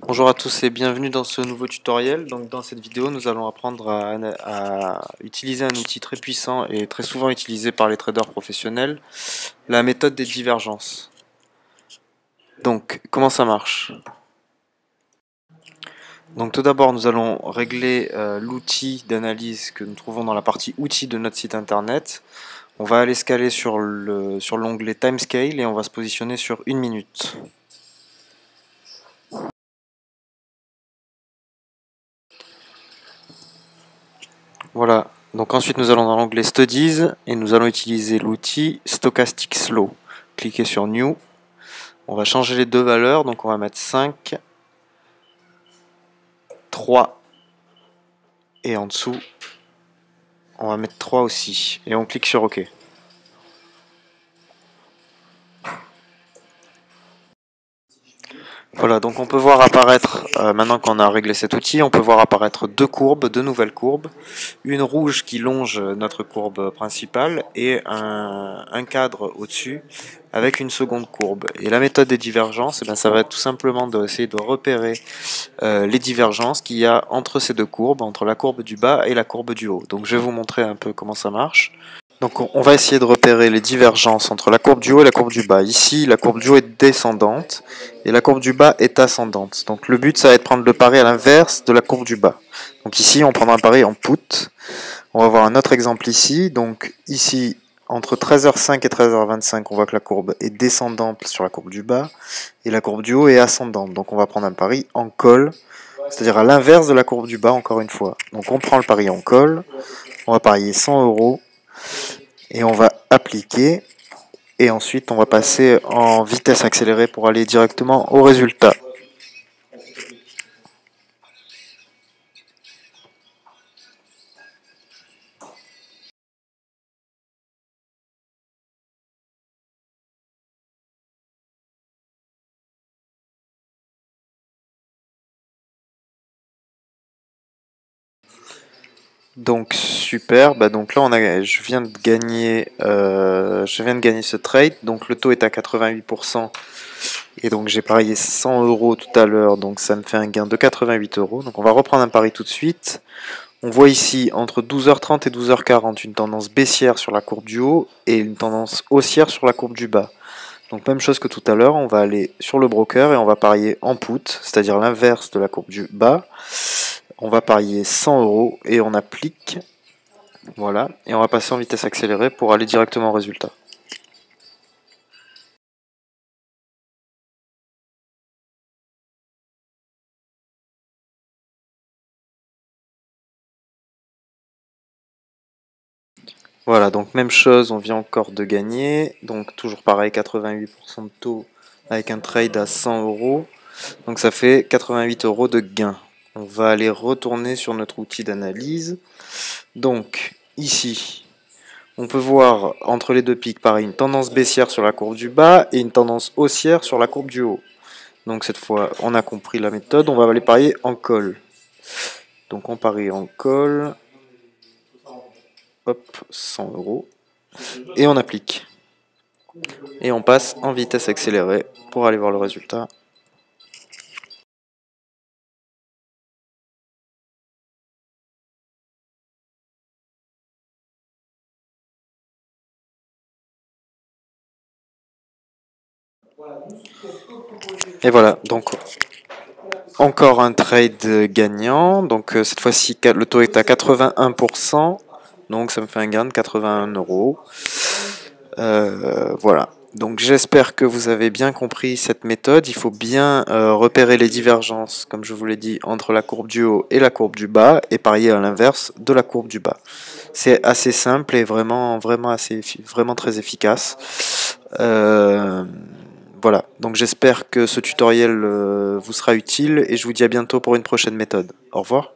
Bonjour à tous et bienvenue dans ce nouveau tutoriel. Donc dans cette vidéo, nous allons apprendre à utiliser un outil très puissant et très souvent utilisé par les traders professionnels, la méthode des divergences. Donc comment ça marche? Donc tout d'abord, nous allons régler l'outil d'analyse que nous trouvons dans la partie outils de notre site internet. On va aller scaler sur l'onglet Timescale et on va se positionner sur 1 minute. Voilà, donc ensuite nous allons dans l'onglet Studies et nous allons utiliser l'outil Stochastic Slow. Cliquez sur New, on va changer les deux valeurs, donc on va mettre 5, 3 et en dessous on va mettre 3 aussi et on clique sur OK. Voilà, donc on peut voir apparaître, maintenant qu'on a réglé cet outil, on peut voir apparaître deux courbes, deux nouvelles courbes. Une rouge qui longe notre courbe principale et un cadre au-dessus avec une seconde courbe. Et la méthode des divergences, ça va être tout simplement d'essayer de repérer les divergences qu'il y a entre ces deux courbes, entre la courbe du bas et la courbe du haut. Donc je vais vous montrer un peu comment ça marche. Donc on va essayer de repérer les divergences entre la courbe du haut et la courbe du bas. Ici, la courbe du haut est descendante et la courbe du bas est ascendante. Donc le but, ça va être de prendre le pari à l'inverse de la courbe du bas. Donc ici, on prendra un pari en put. On va voir un autre exemple ici. Donc ici, entre 13h05 et 13h25, on voit que la courbe est descendante sur la courbe du bas et la courbe du haut est ascendante. Donc on va prendre un pari en call, c'est-à-dire à l'inverse de la courbe du bas, encore une fois. Donc on prend le pari en call, on va parier 100 € et on va appliquer. Et ensuite, on va passer en vitesse accélérée pour aller directement au résultat. Donc super, donc là je viens de gagner ce trade, donc le taux est à 88% et donc j'ai parié 100 € tout à l'heure, donc ça me fait un gain de 88 €. Donc on va reprendre un pari tout de suite. On voit ici entre 12h30 et 12h40 une tendance baissière sur la courbe du haut et une tendance haussière sur la courbe du bas. Donc même chose que tout à l'heure, on va aller sur le broker et on va parier en put, c'est-à-dire l'inverse de la courbe du bas. On va parier 100 € et on applique. Voilà, et on va passer en vitesse accélérée pour aller directement au résultat. Voilà, donc même chose, on vient encore de gagner. Donc toujours pareil, 88% de taux avec un trade à 100 €. Donc ça fait 88 € de gain. On va aller retourner sur notre outil d'analyse. Donc ici, on peut voir entre les deux pics, pareil, une tendance baissière sur la courbe du bas et une tendance haussière sur la courbe du haut. Donc cette fois, on a compris la méthode, on va aller parier en call. Donc on parie en call, hop, 100 € et on applique. Et on passe en vitesse accélérée pour aller voir le résultat. Et voilà, donc encore un trade gagnant. Donc cette fois-ci, le taux est à 81%. Donc ça me fait un gain de 81 €. Voilà. Donc j'espère que vous avez bien compris cette méthode. Il faut bien repérer les divergences, comme je vous l'ai dit, entre la courbe du haut et la courbe du bas et parier à l'inverse de la courbe du bas. C'est assez simple et vraiment très efficace. Voilà, donc j'espère que ce tutoriel vous sera utile et je vous dis à bientôt pour une prochaine méthode. Au revoir.